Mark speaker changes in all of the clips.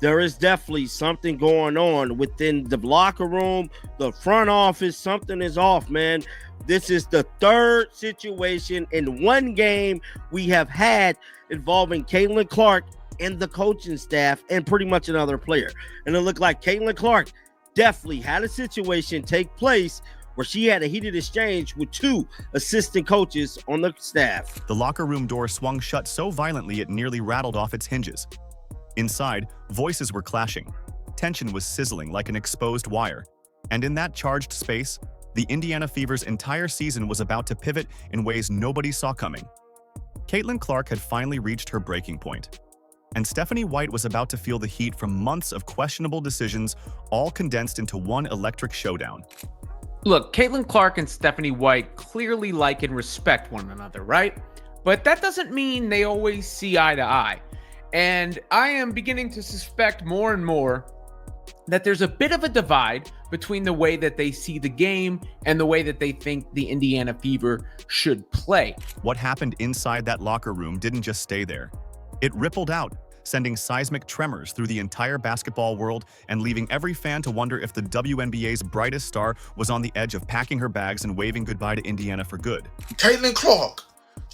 Speaker 1: there is definitely something going on within the locker room, the front office. Something is off, man. This is the third situation in one game we have had involving Caitlin Clark and the coaching staff and pretty much another player. And it looked like Caitlin Clark definitely had a situation take place where she had a heated exchange with two assistant coaches on the staff.
Speaker 2: The locker room door swung shut so violently it nearly rattled off its hinges. Inside, voices were clashing. Tension was sizzling like an exposed wire. And in that charged space, the Indiana Fever's entire season was about to pivot in ways nobody saw coming. Caitlin Clark had finally reached her breaking point. And Stephanie White was about to feel the heat from months of questionable decisions, all condensed into one electric showdown.
Speaker 3: Look, Caitlin Clark and Stephanie White clearly like and respect one another, right? But that doesn't mean they always see eye to eye. And I am beginning to suspect more and more that there's a bit of a divide between the way that they see the game and the way that they think the Indiana Fever should play.
Speaker 2: What happened inside that locker room didn't just stay there. It rippled out, sending seismic tremors through the entire basketball world and leaving every fan to wonder if the WNBA's brightest star was on the edge of packing her bags and waving goodbye to Indiana for good.
Speaker 4: Caitlin Clark,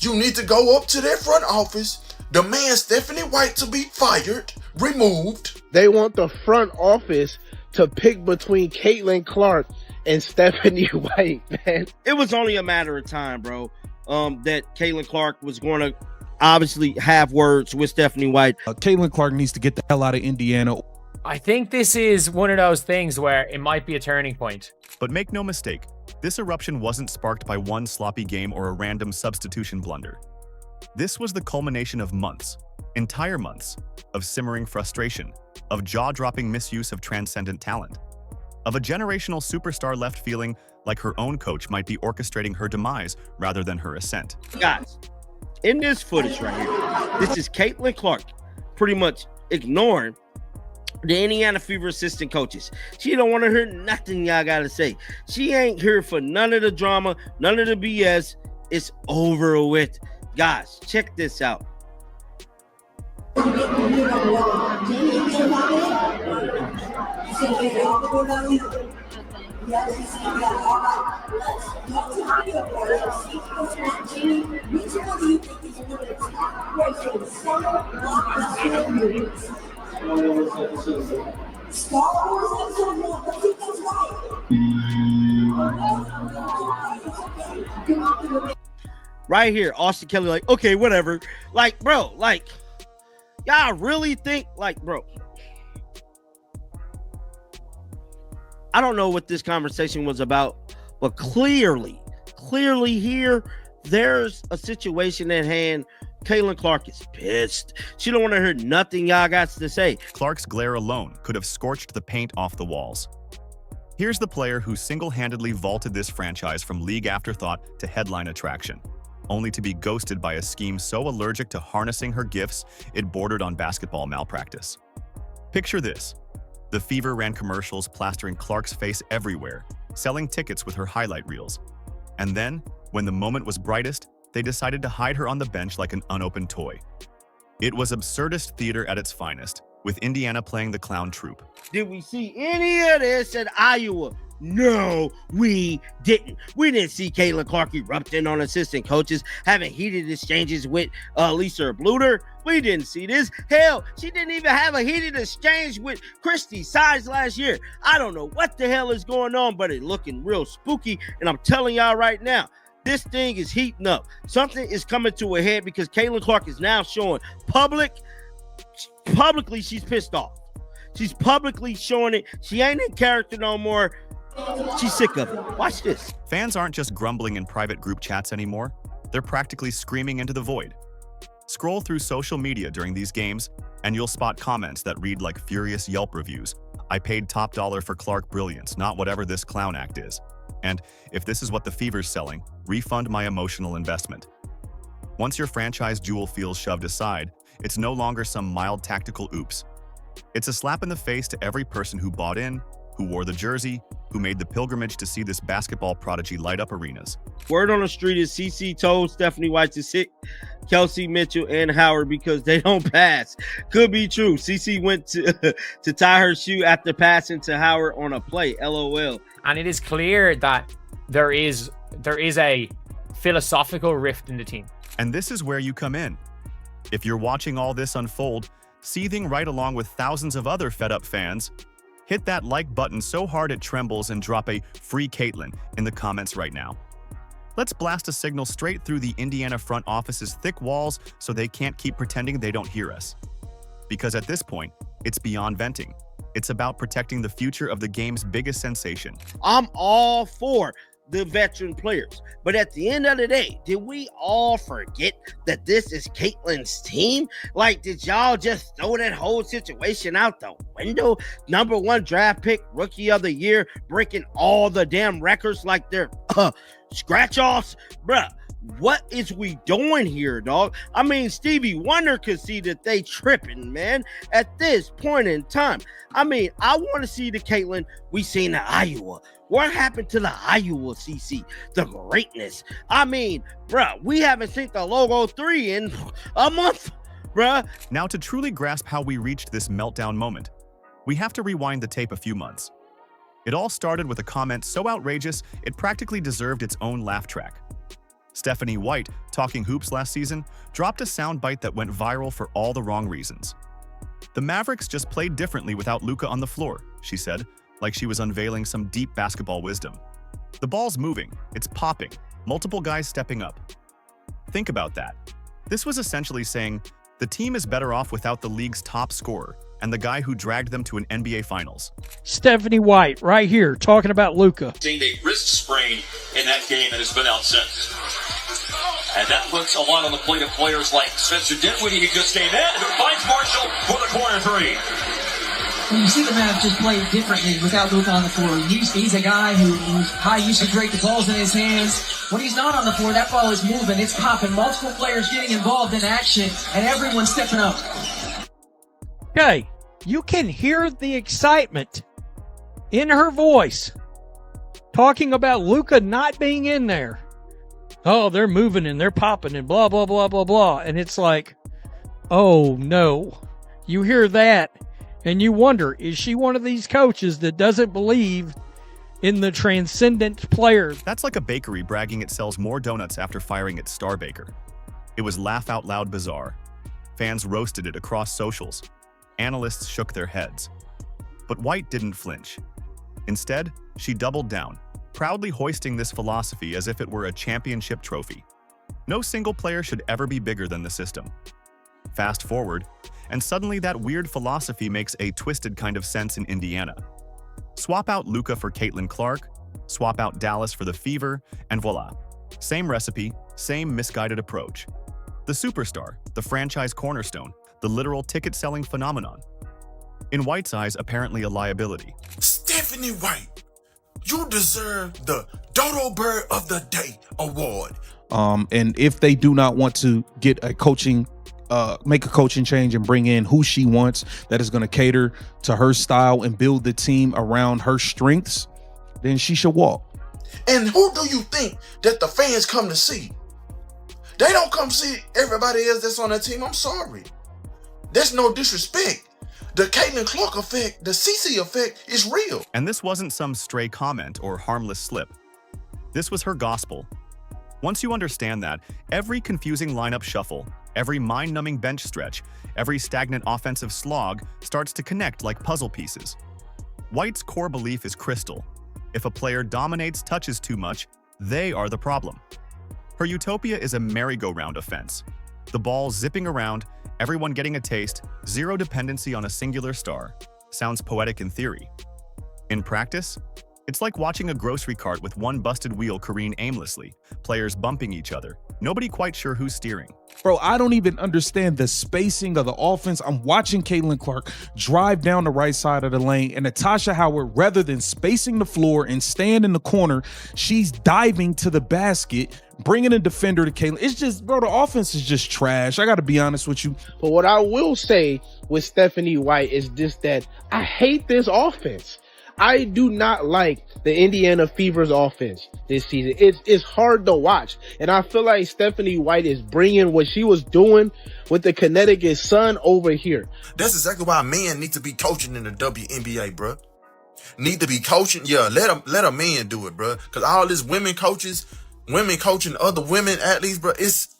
Speaker 4: you need to go up to their front office, demand Stephanie White to be fired, removed.
Speaker 5: They want the front office to pick between Caitlin Clark and Stephanie White, man.
Speaker 1: It was only a matter of time, bro, that Caitlin Clark was going to obviously have words with Stephanie White.
Speaker 6: Caitlin Clark needs to get the hell out of Indiana.
Speaker 7: I think this is one of those things where it might be a turning point.
Speaker 2: But make no mistake, this eruption wasn't sparked by one sloppy game or a random substitution blunder. This was the culmination of months, entire months, of simmering frustration, of jaw-dropping misuse of transcendent talent, of a generational superstar left feeling like her own coach might be orchestrating her demise rather than her ascent.
Speaker 1: Guys, in this footage right here, this is Caitlin Clark pretty much ignoring the Indiana Fever assistant coaches. She don't want to hear nothing y'all got to say. She ain't here for none of the drama, none of the BS. It's over with. Guys, check this out. Right here, Austin Kelly, like, okay, whatever. Like, bro, like, y'all really think, like, bro, I don't know what this conversation was about, but clearly here, there's a situation at hand. Caitlin Clark is pissed. She don't want to hear nothing y'all got to say.
Speaker 2: Clark's glare alone could have scorched the paint off the walls. Here's the player who single-handedly vaulted this franchise from league afterthought to headline attraction, only to be ghosted by a scheme so allergic to harnessing her gifts it bordered on basketball malpractice. Picture this. The Fever ran commercials plastering Clark's face everywhere, selling tickets with her highlight reels. And then, when the moment was brightest, they decided to hide her on the bench like an unopened toy. It was absurdist theater at its finest, with Indiana playing the clown troupe.
Speaker 1: Did we see any of this at Iowa? No, we didn't. We didn't see Caitlin Clark erupting on assistant coaches, having heated exchanges with Lisa Bluter. We didn't see this. Hell, she didn't even have a heated exchange with Christy Sides last year. I don't know what the hell is going on, but it's looking real spooky. And I'm telling y'all right now, this thing is heating up. Something is coming to a head because Caitlin Clark is now showing publicly she's pissed off. She's publicly showing it. She ain't in character no more. She's sick of it. Watch this.
Speaker 2: Fans aren't just grumbling in private group chats anymore. They're practically screaming into the void. Scroll through social media during these games, and you'll spot comments that read like furious Yelp reviews. I paid top dollar for Clark brilliance, not whatever this clown act is. And if this is what the Fever's selling, refund my emotional investment. Once your franchise jewel feels shoved aside, it's no longer some mild tactical oops. It's a slap in the face to every person who bought in, who wore the jersey, who made the pilgrimage to see this basketball prodigy light up arenas.
Speaker 1: Word on the street is CC told Stephanie White to sit Kelsey Mitchell and Howard because they don't pass. Could be true. CC went to tie her shoe after passing to Howard on a play. LOL.
Speaker 7: And it is clear that there is a philosophical rift in the team.
Speaker 2: And this is where you come in. If you're watching all this unfold, seething right along with thousands of other fed-up fans, hit that like button so hard it trembles and drop a "Free Caitlin" in the comments right now. Let's blast a signal straight through the Indiana front office's thick walls so they can't keep pretending they don't hear us. Because at this point, it's beyond venting. It's about protecting the future of the game's biggest sensation.
Speaker 1: I'm all for the veteran players, but at the end of the day, did we all forget that this is Caitlin's team? Like, did y'all just throw that whole situation out the window? Number 1 draft pick, rookie of the year, breaking all the damn records like they're scratch-offs? Bruh, what is we doing here, dog? I mean, Stevie Wonder could see that they tripping, man, at this point in time. I mean, I want to see the Caitlin we seen at Iowa. What happened to the Iowa CC? The greatness. I mean, bruh, we haven't seen the Logo 3 in a month, bruh.
Speaker 2: Now, to truly grasp how we reached this meltdown moment, we have to rewind the tape a few months. It all started with a comment so outrageous, it practically deserved its own laugh track. Stephanie White, talking hoops last season, dropped a soundbite that went viral for all the wrong reasons. The Mavericks just played differently without Luka on the floor, she said, like she was unveiling some deep basketball wisdom. The ball's moving, it's popping, multiple guys stepping up. Think about that. This was essentially saying, the team is better off without the league's top scorer and the guy who dragged them to an NBA Finals.
Speaker 8: Stephanie White, right here, talking about Luka.
Speaker 9: A wrist sprain in that game and has been out since. And that puts a lot on the plate of players like Spencer Dinwiddie, who just came in, who finds Marshall for the corner 3.
Speaker 10: When you see the Mavs just play differently without Luka on the floor, he's a guy who's high usage rate, the ball's in his hands. When he's not on the floor, that ball is moving, it's popping, multiple players getting involved in action, and everyone's stepping up.
Speaker 8: Okay, you can hear the excitement in her voice, talking about Luka not being in there. Oh, they're moving and they're popping and blah, blah, blah, blah, blah. And it's like, oh no. You hear that and you wonder, is she one of these coaches that doesn't believe in the transcendent player?
Speaker 2: That's like a bakery bragging it sells more donuts after firing its star baker. It was laugh out loud bizarre. Fans roasted it across socials. Analysts shook their heads. But White didn't flinch. Instead, she doubled down, proudly hoisting this philosophy as if it were a championship trophy. No single player should ever be bigger than the system. Fast forward, and suddenly that weird philosophy makes a twisted kind of sense in Indiana. Swap out Luka for Caitlin Clark, swap out Dallas for the Fever, and voila. Same recipe, same misguided approach. The superstar, the franchise cornerstone, the literal ticket-selling phenomenon. In White's eyes, apparently a liability.
Speaker 4: Stephanie White, you deserve the Dodo Bird of the Day award.
Speaker 6: And if they do not want to get a coaching, make a coaching change and bring in who she wants, that is going to cater to her style and build the team around her strengths, then she should walk.
Speaker 4: And who do you think that the fans come to see? They don't come see everybody else that's on that team. I'm sorry. That's no disrespect. The Caitlin Clark effect, the CC effect is real.
Speaker 2: And this wasn't some stray comment or harmless slip. This was her gospel. Once you understand that, every confusing lineup shuffle, every mind-numbing bench stretch, every stagnant offensive slog starts to connect like puzzle pieces. White's core belief is crystal. If a player dominates touches too much, they are the problem. Her utopia is a merry-go-round offense. The ball zipping around, everyone getting a taste, zero dependency on a singular star. Sounds poetic in theory. In practice, it's like watching a grocery cart with one busted wheel careen aimlessly, players bumping each other, nobody quite sure who's steering.
Speaker 6: Bro, I don't even understand the spacing of the offense. I'm watching Caitlin Clark drive down the right side of the lane, and Natasha Howard, rather than spacing the floor and stand in the corner, she's diving to the basket, bringing a defender to Caitlin. It's just, bro, the offense is just trash. I got to be honest with you.
Speaker 5: But what I will say with Stephanie White is just that I hate this offense. I do not like the Indiana Fever's offense this season. It's hard to watch. And I feel like Stephanie White is bringing what she was doing with the Connecticut Sun over here.
Speaker 4: That's exactly why men need to be coaching in the WNBA, bro. Need to be coaching. Yeah, let a man do it, bro. Because all this women coaching other women athletes, bro, it's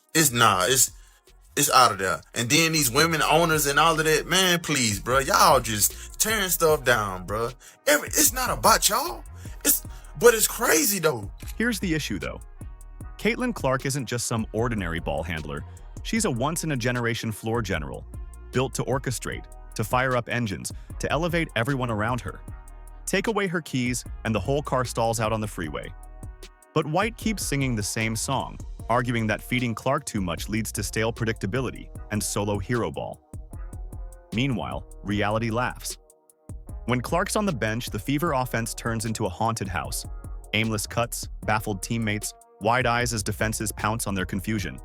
Speaker 4: out of there. And then these women owners and all of that, man, please, bro, y'all just tearing stuff down, bro. It's not about y'all. But it's crazy though.
Speaker 2: Here's the issue though. Caitlin Clark isn't just some ordinary ball handler. She's a once-in-a-generation floor general, built to orchestrate, to fire up engines, to elevate everyone around her. Take away her keys, and the whole car stalls out on the freeway. But White keeps singing the same song, arguing that feeding Clark too much leads to stale predictability and solo hero ball. Meanwhile, reality laughs. When Clark's on the bench, the Fever offense turns into a haunted house. Aimless cuts, baffled teammates, wide eyes as defenses pounce on their confusion.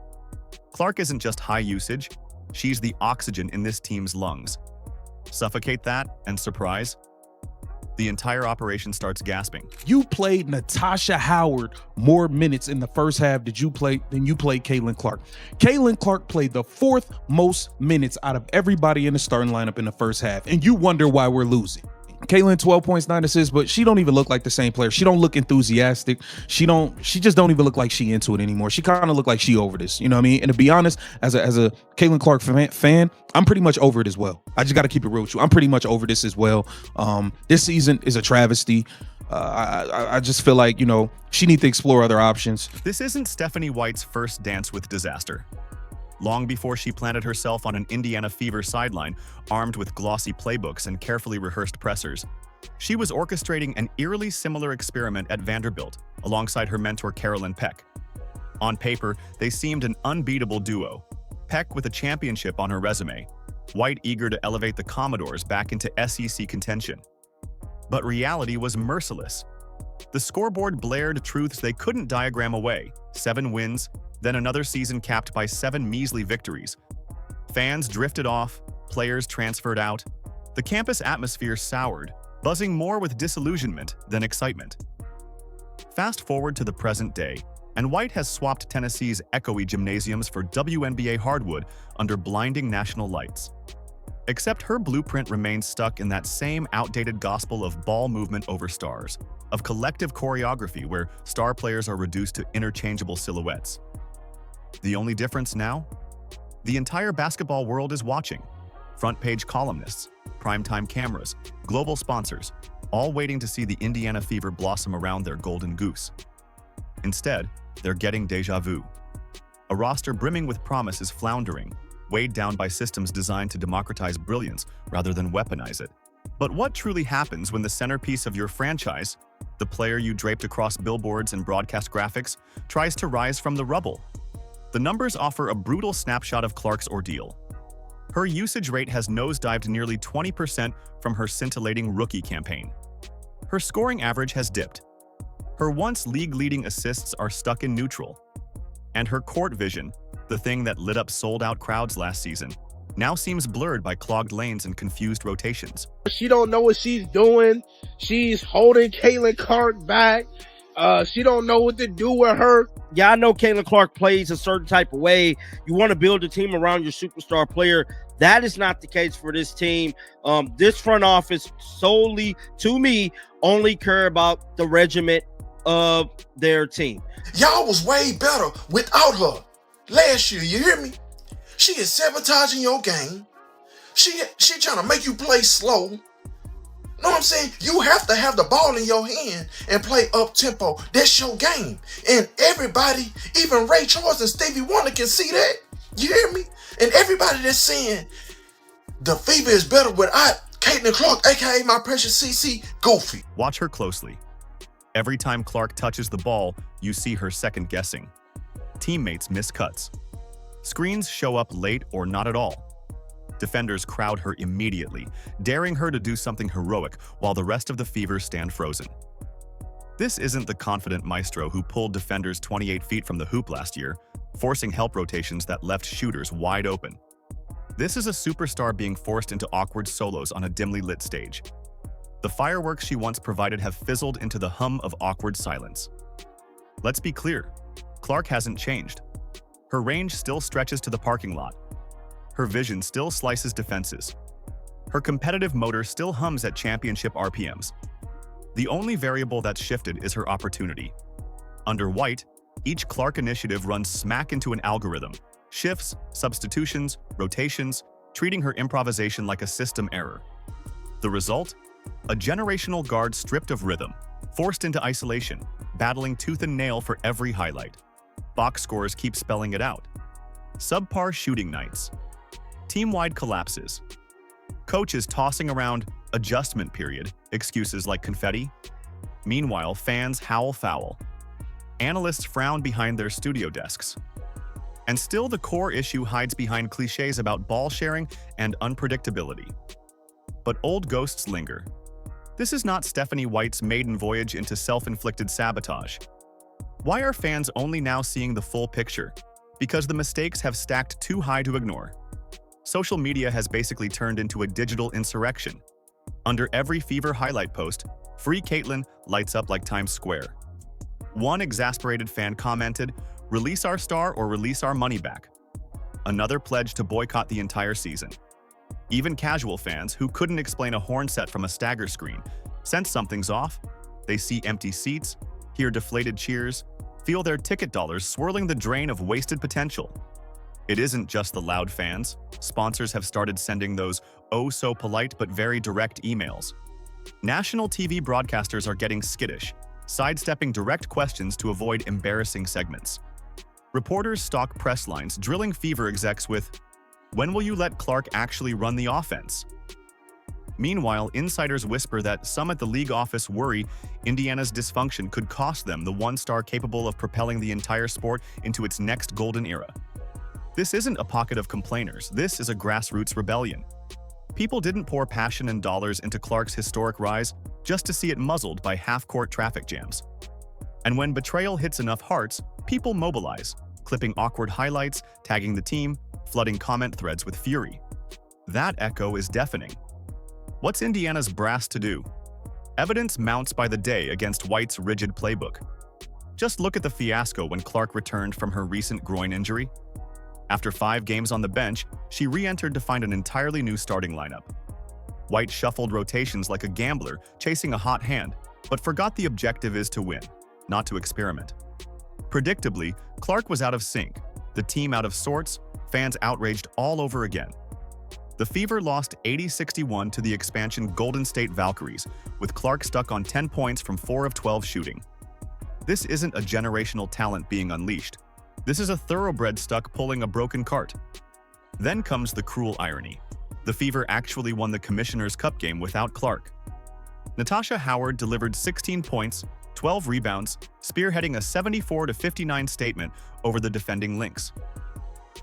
Speaker 2: Clark isn't just high usage, she's the oxygen in this team's lungs. Suffocate that, and surprise, the entire operation starts gasping.
Speaker 6: You played Natasha Howard more minutes in the first half than you played Caitlin Clark. Caitlin Clark played the 4th most minutes out of everybody in the starting lineup in the first half, and you wonder why we're losing. Caitlin, 12 points, 9 assists, but she don't even look like the same player. She don't look enthusiastic. She just don't even look like she into it anymore. She kind of look like she over this, you know what I mean? And to be honest, as a Caitlin Clark fan, I'm pretty much over it as well. I just got to keep it real with you. I'm pretty much over this as well. This season is a travesty. I just feel like, she needs to explore other options.
Speaker 2: This isn't Stephanie White's first dance with disaster. Long before she planted herself on an Indiana Fever sideline, armed with glossy playbooks and carefully rehearsed pressers, she was orchestrating an eerily similar experiment at Vanderbilt, alongside her mentor Carolyn Peck. On paper, they seemed an unbeatable duo, Peck with a championship on her resume, White eager to elevate the Commodores back into SEC contention. But reality was merciless. The scoreboard blared truths they couldn't diagram away: 7 wins, then another season capped by 7 measly victories. Fans drifted off, players transferred out. The campus atmosphere soured, buzzing more with disillusionment than excitement. Fast forward to the present day, and White has swapped Tennessee's echoey gymnasiums for WNBA hardwood under blinding national lights. Except her blueprint remains stuck in that same outdated gospel of ball movement over stars, of collective choreography where star players are reduced to interchangeable silhouettes. The only difference now? The entire basketball world is watching. Front-page columnists, primetime cameras, global sponsors, all waiting to see the Indiana Fever blossom around their golden goose. Instead, they're getting déjà vu. A roster brimming with promise is floundering, weighed down by systems designed to democratize brilliance rather than weaponize it. But what truly happens when the centerpiece of your franchise, the player you draped across billboards and broadcast graphics, tries to rise from the rubble? The numbers offer a brutal snapshot of Clark's ordeal. Her usage rate has nosedived nearly 20% from her scintillating rookie campaign. Her scoring average has dipped. Her once league-leading assists are stuck in neutral. And her court vision, the thing that lit up sold-out crowds last season, now seems blurred by clogged lanes and confused rotations.
Speaker 5: She don't know what she's doing. She's holding Caitlin Clark back. She don't know what to do with her.
Speaker 1: Yeah, I know Caitlin Clark plays a certain type of way. You want to build a team around your superstar player. That is not the case for this team. This front office solely, to me, only care about the regiment of their team.
Speaker 4: Y'all was way better without her last year, you hear me? She is sabotaging your game. She trying to make you play slow. Know what I'm saying? You have to have the ball in your hand and play up tempo. That's your game. And everybody, even Ray Charles and Stevie Wonder can see that. You hear me? And everybody that's saying the Fever is better without Caitlin Clark, aka my precious CC, goofy.
Speaker 2: Watch her closely. Every time Clark touches the ball, you see her second guessing. Teammates miss cuts. Screens show up late or not at all. Defenders crowd her immediately, daring her to do something heroic while the rest of the Fever stand frozen. This isn't the confident maestro who pulled defenders 28 feet from the hoop last year, forcing help rotations that left shooters wide open. This is a superstar being forced into awkward solos on a dimly lit stage. The fireworks she once provided have fizzled into the hum of awkward silence. Let's be clear, Clark hasn't changed. Her range still stretches to the parking lot. Her vision still slices defenses. Her competitive motor still hums at championship RPMs. The only variable that's shifted is her opportunity. Under White, each Clark initiative runs smack into an algorithm. Shifts, substitutions, rotations, treating her improvisation like a system error. The result? A generational guard stripped of rhythm, forced into isolation, battling tooth and nail for every highlight. Box scores keep spelling it out. Subpar shooting nights. Team-wide collapses. Coaches tossing around adjustment period, excuses like confetti. Meanwhile, fans howl foul. Analysts frown behind their studio desks. And still the core issue hides behind cliches about ball sharing and unpredictability. But old ghosts linger. This is not Stephanie White's maiden voyage into self-inflicted sabotage. Why are fans only now seeing the full picture? Because the mistakes have stacked too high to ignore. Social media has basically turned into a digital insurrection. Under every Fever highlight post, Free Caitlin lights up like Times Square. One exasperated fan commented, "Release our star or release our money back." Another pledged to boycott the entire season. Even casual fans, who couldn't explain a horn set from a stagger screen, sense something's off. They see empty seats, hear deflated cheers, feel their ticket dollars swirling the drain of wasted potential. It isn't just the loud fans. Sponsors have started sending those oh-so-polite but very direct emails. National TV broadcasters are getting skittish, sidestepping direct questions to avoid embarrassing segments. Reporters stalk press lines, drilling Fever execs with, "When will you let Clark actually run the offense?" Meanwhile, insiders whisper that some at the league office worry Indiana's dysfunction could cost them the one star capable of propelling the entire sport into its next golden era. This isn't a pocket of complainers, this is a grassroots rebellion. People didn't pour passion and dollars into Clark's historic rise just to see it muzzled by half-court traffic jams. And when betrayal hits enough hearts, people mobilize, clipping awkward highlights, tagging the team, flooding comment threads with fury. That echo is deafening. What's Indiana's brass to do? Evidence mounts by the day against White's rigid playbook. Just look at the fiasco when Clark returned from her recent groin injury. After 5 games on the bench, she re-entered to find an entirely new starting lineup. White shuffled rotations like a gambler chasing a hot hand, but forgot the objective is to win, not to experiment. Predictably, Clark was out of sync, the team out of sorts, fans outraged all over again. The Fever lost 80-61 to the expansion Golden State Valkyries, with Clark stuck on 10 points from 4 of 12 shooting. This isn't a generational talent being unleashed. This is a thoroughbred stuck pulling a broken cart. Then comes the cruel irony. The Fever actually won the Commissioner's Cup game without Clark. Natasha Howard delivered 16 points, 12 rebounds, spearheading a 74-59 statement over the defending Lynx.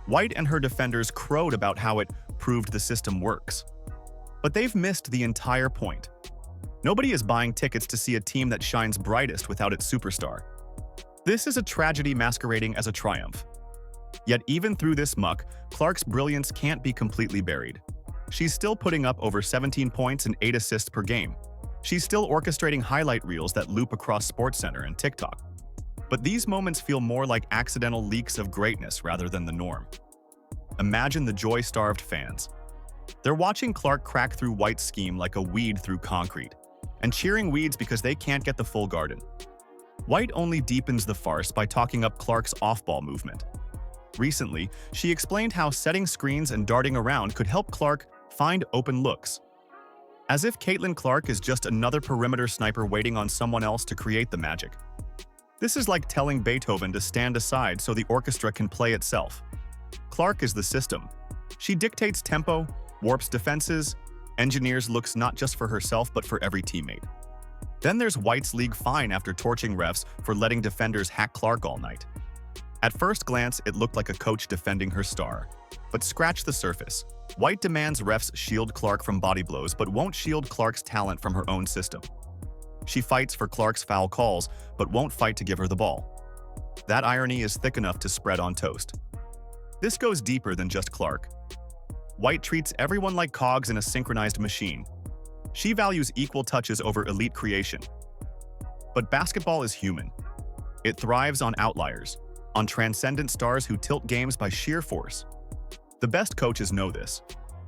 Speaker 2: White and her defenders crowed about how it proved the system works. But they've missed the entire point. Nobody is buying tickets to see a team that shines brightest without its superstar. This is a tragedy masquerading as a triumph. Yet even through this muck, Clark's brilliance can't be completely buried. She's still putting up over 17 points and 8 assists per game. She's still orchestrating highlight reels that loop across SportsCenter and TikTok. But these moments feel more like accidental leaks of greatness rather than the norm. Imagine the joy-starved fans. They're watching Clark crack through White's scheme like a weed through concrete, and cheering weeds because they can't get the full garden. White only deepens the farce by talking up Clark's off-ball movement. Recently, she explained how setting screens and darting around could help Clark find open looks. As if Caitlin Clark is just another perimeter sniper waiting on someone else to create the magic. This is like telling Beethoven to stand aside so the orchestra can play itself. Clark is the system. She dictates tempo, warps defenses, engineers looks not just for herself but for every teammate. Then there's White's league fine after torching refs for letting defenders hack Clark all night. At first glance, it looked like a coach defending her star. But scratch the surface. White demands refs shield Clark from body blows but won't shield Clark's talent from her own system. She fights for Clark's foul calls but won't fight to give her the ball. That irony is thick enough to spread on toast. This goes deeper than just Clark. White treats everyone like cogs in a synchronized machine. She values equal touches over elite creation. But basketball is human. It thrives on outliers, on transcendent stars who tilt games by sheer force. The best coaches know this.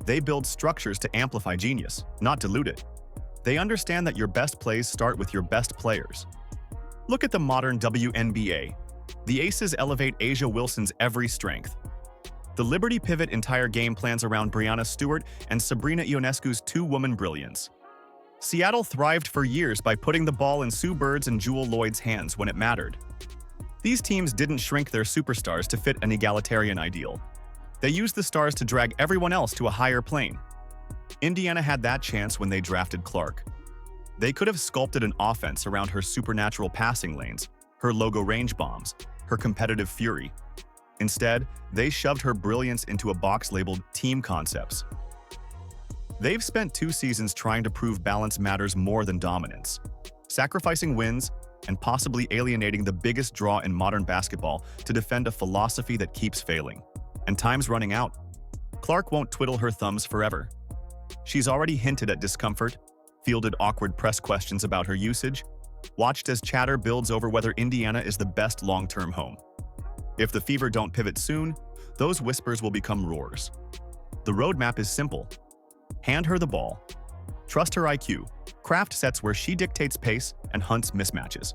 Speaker 2: They build structures to amplify genius, not dilute it. They understand that your best plays start with your best players. Look at the modern WNBA. The Aces elevate Asia Wilson's every strength. The Liberty pivot entire game plans around Brianna Stewart and Sabrina Ionescu's two-woman brilliance. Seattle thrived for years by putting the ball in Sue Bird's and Jewel Lloyd's hands when it mattered. These teams didn't shrink their superstars to fit an egalitarian ideal. They used the stars to drag everyone else to a higher plane. Indiana had that chance when they drafted Clark. They could have sculpted an offense around her supernatural passing lanes, her logo range bombs, her competitive fury. Instead, they shoved her brilliance into a box labeled Team Concepts. They've spent 2 seasons trying to prove balance matters more than dominance, sacrificing wins and possibly alienating the biggest draw in modern basketball to defend a philosophy that keeps failing. And time's running out. Clark won't twiddle her thumbs forever. She's already hinted at discomfort, fielded awkward press questions about her usage, watched as chatter builds over whether Indiana is the best long-term home. If the Fever don't pivot soon, those whispers will become roars. The roadmap is simple. Hand her the ball. Trust her IQ. Craft sets where she dictates pace and hunts mismatches.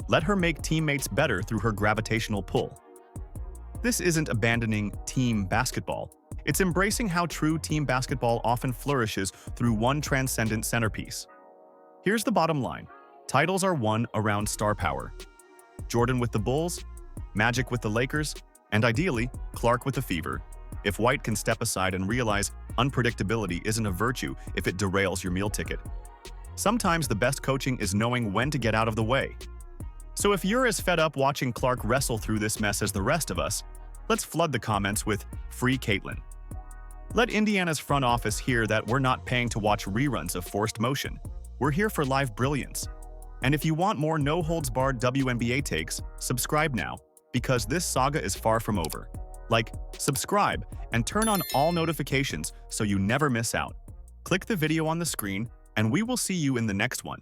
Speaker 2: Let her make teammates better through her gravitational pull. This isn't abandoning team basketball. It's embracing how true team basketball often flourishes through one transcendent centerpiece. Here's the bottom line. Titles are won around star power. Jordan with the Bulls, Magic with the Lakers, and ideally, Clark with the Fever. If White can step aside and realize unpredictability isn't a virtue if it derails your meal ticket. Sometimes the best coaching is knowing when to get out of the way. So if you're as fed up watching Clark wrestle through this mess as the rest of us, let's flood the comments with "Free Caitlin." Let Indiana's front office hear that we're not paying to watch reruns of forced motion. We're here for live brilliance. And if you want more no-holds-barred WNBA takes, subscribe now, because this saga is far from over. Like, subscribe, and turn on all notifications so you never miss out. Click the video on the screen, and we will see you in the next one.